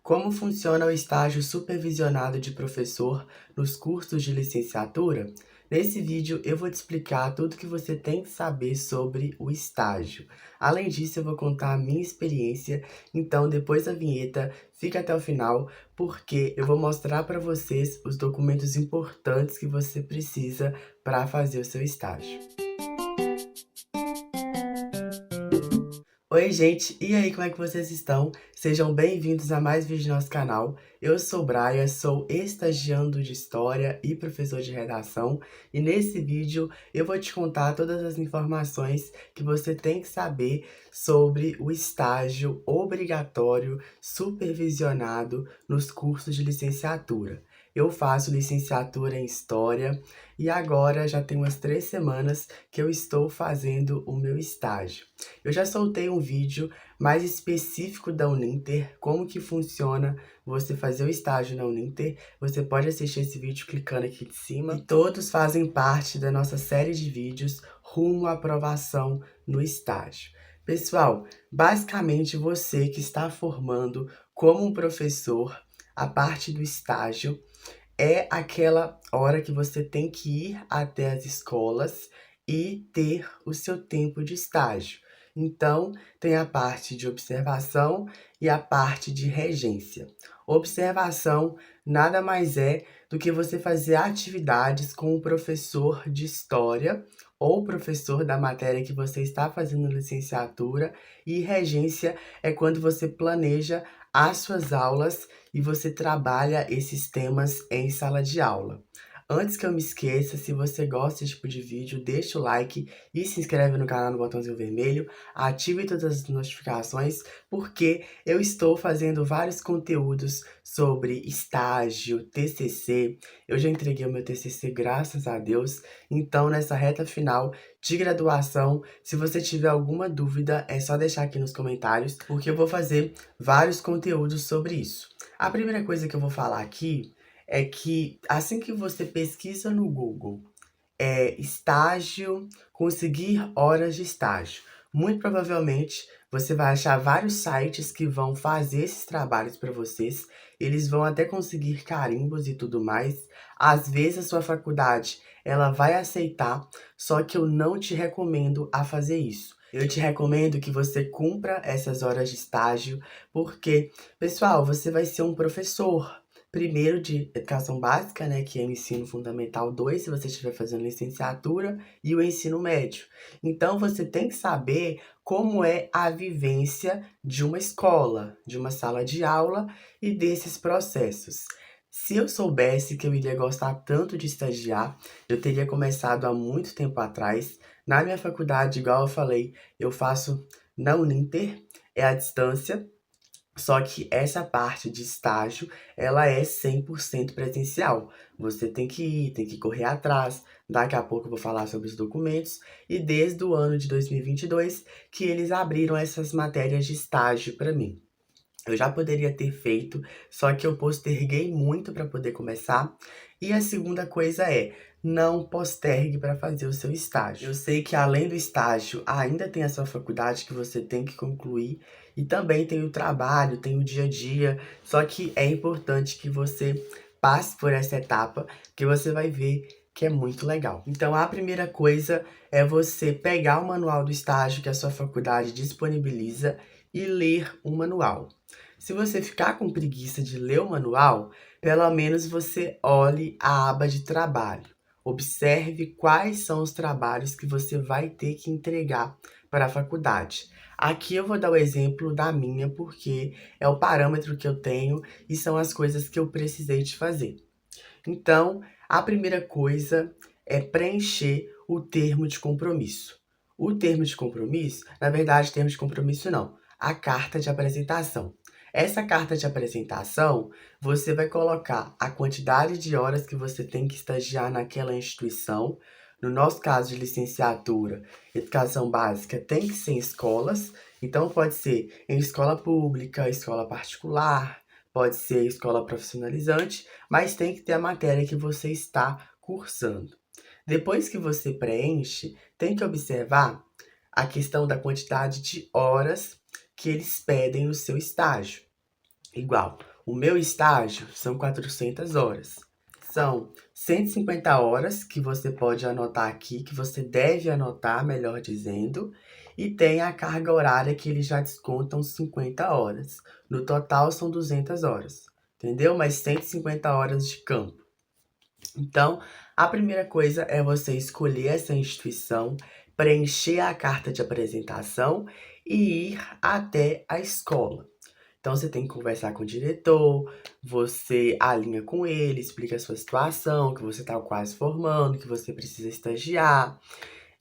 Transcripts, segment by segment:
Como funciona o estágio supervisionado de professor nos cursos de licenciatura? Nesse vídeo eu vou te explicar tudo que você tem que saber sobre o estágio. Além disso, eu vou contar a minha experiência, então depois da vinheta, fica até o final, porque eu vou mostrar para vocês os documentos importantes que você precisa para fazer o seu estágio. Oi, gente! E aí, como é que vocês estão? Sejam bem-vindos a mais vídeo do nosso canal. Eu sou o Brian, sou estagiando de História e professor de redação. E nesse vídeo eu vou te contar todas as informações que você tem que saber sobre o estágio obrigatório supervisionado nos cursos de licenciatura. Eu faço licenciatura em História e agora já tem umas 3 semanas que eu estou fazendo o meu estágio. Eu já soltei um vídeo mais específico da Uninter, como que funciona você fazer o estágio na Uninter. Você pode assistir esse vídeo clicando aqui de cima. E todos fazem parte da nossa série de vídeos rumo à aprovação no estágio. Pessoal, basicamente você que está formando como um professor, a parte do estágio é aquela hora que você tem que ir até as escolas e ter o seu tempo de estágio. Então, tem a parte de observação e a parte de regência. Observação nada mais é do que você fazer atividades com o professor de história ou professor da matéria que você está fazendo licenciatura, e regência é quando você planeja as suas aulas e você trabalha esses temas em sala de aula. Antes que eu me esqueça, se você gosta desse tipo de vídeo, deixa o like e se inscreve no canal no botãozinho vermelho, ative todas as notificações, porque eu estou fazendo vários conteúdos sobre estágio, TCC. Eu já entreguei o meu TCC, graças a Deus. Então, nessa reta final de graduação, se você tiver alguma dúvida, é só deixar aqui nos comentários, porque eu vou fazer vários conteúdos sobre isso. A primeira coisa que eu vou falar aqui é que assim que você pesquisa no Google, estágio, conseguir horas de estágio, muito provavelmente você vai achar vários sites que vão fazer esses trabalhos para vocês. Eles vão até conseguir carimbos e tudo mais. Às vezes a sua faculdade ela vai aceitar, só que eu não te recomendo a fazer isso. Eu te recomendo que você cumpra essas horas de estágio, porque, pessoal, você vai ser um professor. Primeiro de educação básica, né, que é o ensino fundamental 2, se você estiver fazendo licenciatura, e o ensino médio. Então, você tem que saber como é a vivência de uma escola, de uma sala de aula e desses processos. Se eu soubesse que eu iria gostar tanto de estagiar, eu teria começado há muito tempo atrás. Na minha faculdade, igual eu falei, eu faço na Uninter, é à distância, só que essa parte de estágio, ela é 100% presencial. Você tem que ir, tem que correr atrás. Daqui a pouco eu vou falar sobre os documentos. E desde o ano de 2022 que eles abriram essas matérias de estágio para mim. Eu já poderia ter feito, só que eu posterguei muito para poder começar. E a segunda coisa é, não postergue para fazer o seu estágio. Eu sei que além do estágio, ainda tem a sua faculdade que você tem que concluir, e também tem o trabalho, tem o dia a dia, só que é importante que você passe por essa etapa, que você vai ver que é muito legal. Então, a primeira coisa é você pegar o manual do estágio que a sua faculdade disponibiliza e ler o manual. Se você ficar com preguiça de ler o manual, pelo menos você olhe a aba de trabalho. Observe quais são os trabalhos que você vai ter que entregar para a faculdade. Aqui eu vou dar o exemplo da minha, porque é o parâmetro que eu tenho e são as coisas que eu precisei de fazer. Então, a primeira coisa é preencher o termo de compromisso. O termo de compromisso, na verdade, termo de compromisso não, a carta de apresentação. Essa carta de apresentação, você vai colocar a quantidade de horas que você tem que estagiar naquela instituição. No nosso caso de licenciatura, educação básica, tem que ser em escolas. Então, pode ser em escola pública, escola particular, pode ser escola profissionalizante, mas tem que ter a matéria que você está cursando. Depois que você preenche, tem que observar a questão da quantidade de horas que eles pedem no seu estágio. Igual, O meu estágio são 400 horas. São 150 horas que você pode anotar aqui, que você deve anotar, melhor dizendo, e tem a carga horária que eles já descontam 50 horas. No total são 200 horas, entendeu? Mais 150 horas de campo. Então, a primeira coisa é você escolher essa instituição, preencher a carta de apresentação e ir até a escola. Então, você tem que conversar com o diretor, você alinha com ele, explica a sua situação, que você está quase formando, que você precisa estagiar,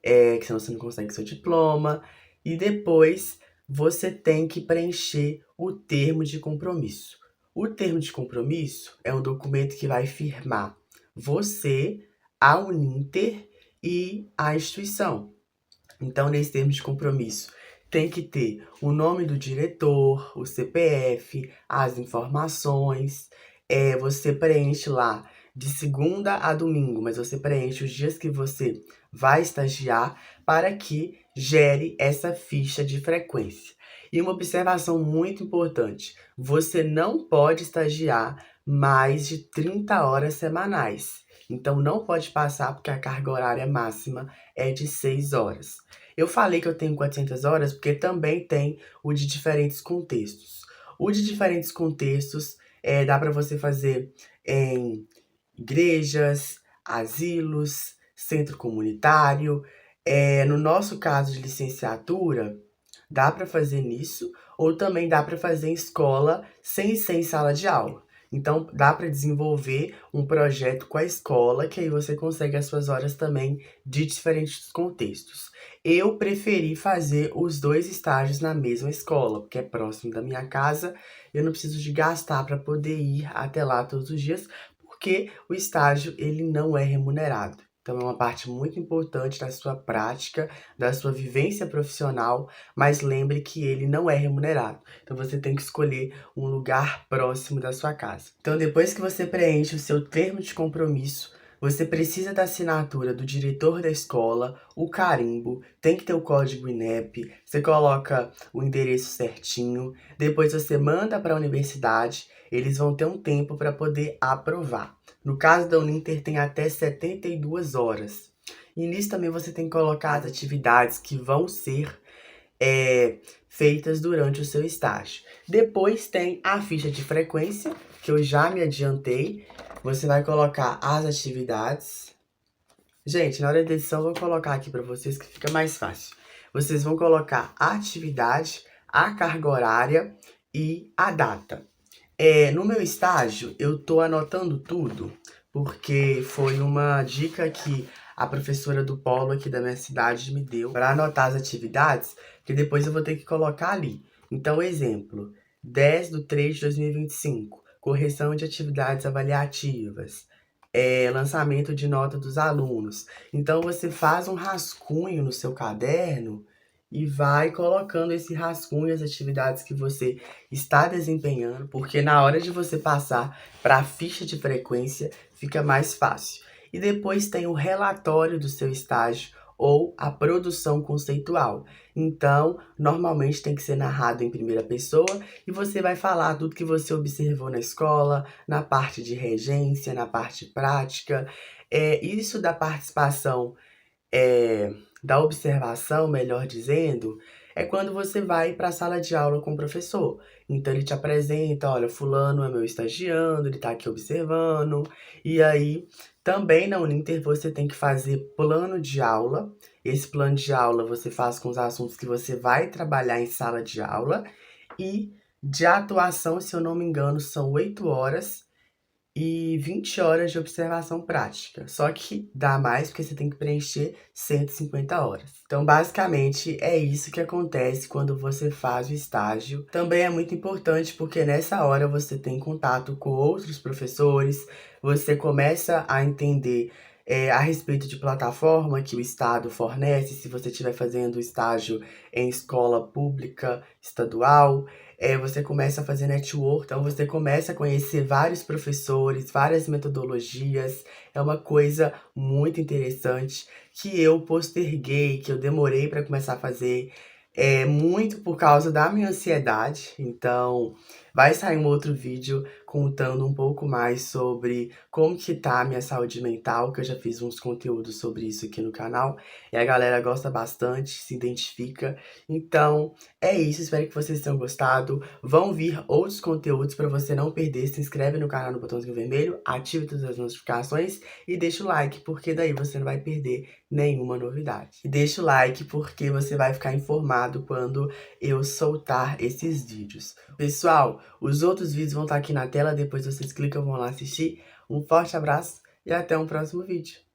que senão você não consegue seu diploma. E depois você tem que preencher o termo de compromisso. O termo de compromisso é um documento que vai firmar você, a Uninter e a instituição. Então, nesse termo de compromisso, tem que ter o nome do diretor, o CPF, as informações. Você preenche lá de segunda a domingo, mas você preenche os dias que você vai estagiar para que gere essa ficha de frequência. E uma observação muito importante: você não pode estagiar mais de 30 horas semanais. Então, não pode passar, porque a carga horária máxima é de 6 horas. Eu falei que eu tenho 400 horas porque também tem o de diferentes contextos. O de diferentes contextos dá para você fazer em igrejas, asilos, centro comunitário. No nosso caso de licenciatura, dá para fazer nisso, ou também dá para fazer em escola sem ser em sala de aula. Então, dá para desenvolver um projeto com a escola, que aí você consegue as suas horas também de diferentes contextos. Eu preferi fazer os dois estágios na mesma escola, porque é próximo da minha casa, eu não preciso de gastar para poder ir até lá todos os dias, porque o estágio ele não é remunerado. Então é uma parte muito importante da sua prática, da sua vivência profissional, mas lembre que ele não é remunerado. Então você tem que escolher um lugar próximo da sua casa. Então depois que você preenche o seu termo de compromisso, você precisa da assinatura do diretor da escola, o carimbo, tem que ter o código INEP, você coloca o endereço certinho, depois você manda para a universidade, eles vão ter um tempo para poder aprovar. No caso da Uninter tem até 72 horas. E nisso também você tem que colocar as atividades que vão ser feitas durante o seu estágio. Depois tem a ficha de frequência, que eu já me adiantei. Você vai colocar as atividades. Gente, na hora da edição eu vou colocar aqui para vocês que fica mais fácil. Vocês vão colocar a atividade, a carga horária e a data. No meu estágio, eu tô anotando tudo, porque foi uma dica que a professora do polo aqui da minha cidade me deu para anotar as atividades, que depois eu vou ter que colocar ali. Então, exemplo, 10/3/2025, correção de atividades avaliativas, lançamento de nota dos alunos. Então, você faz um rascunho no seu caderno e vai colocando esse rascunho, as atividades que você está desempenhando, porque na hora de você passar para a ficha de frequência fica mais fácil. E depois tem o relatório do seu estágio ou a produção conceitual. Então, normalmente tem que ser narrado em primeira pessoa e você vai falar tudo que você observou na escola, na parte de regência, na parte prática. Isso da participação da observação, melhor dizendo, é quando você vai para a sala de aula com o professor. Então ele te apresenta, olha, fulano é meu estagiando, ele está aqui observando. E aí, também na Uninter você tem que fazer plano de aula. Esse plano de aula você faz com os assuntos que você vai trabalhar em sala de aula. E de atuação, se eu não me engano, são 8 horas e 20 horas de observação prática. Só que dá mais porque você tem que preencher 150 horas. Então, basicamente, é isso que acontece quando você faz o estágio. Também é muito importante porque nessa hora você tem contato com outros professores, você começa a entender a respeito de plataforma que o Estado fornece, se você estiver fazendo estágio em escola pública, estadual. Você começa a fazer network, então você começa a conhecer vários professores, várias metodologias. É uma coisa muito interessante que eu posterguei, que eu demorei para começar a fazer, muito por causa da minha ansiedade. Então, Vai sair um outro vídeo contando um pouco mais sobre como que tá a minha saúde mental, que eu já fiz uns conteúdos sobre isso aqui no canal, e a galera gosta bastante, se identifica. Então, é isso, espero que vocês tenham gostado. Vão vir outros conteúdos para você não perder. Se inscreve no canal no botãozinho vermelho, ative todas as notificações e deixa o like, porque daí você não vai perder nenhuma novidade. E deixa o like porque você vai ficar informado quando eu soltar esses vídeos. Pessoal, os outros vídeos vão estar aqui na tela, depois vocês clicam, vão lá assistir. Um forte abraço e até um próximo vídeo.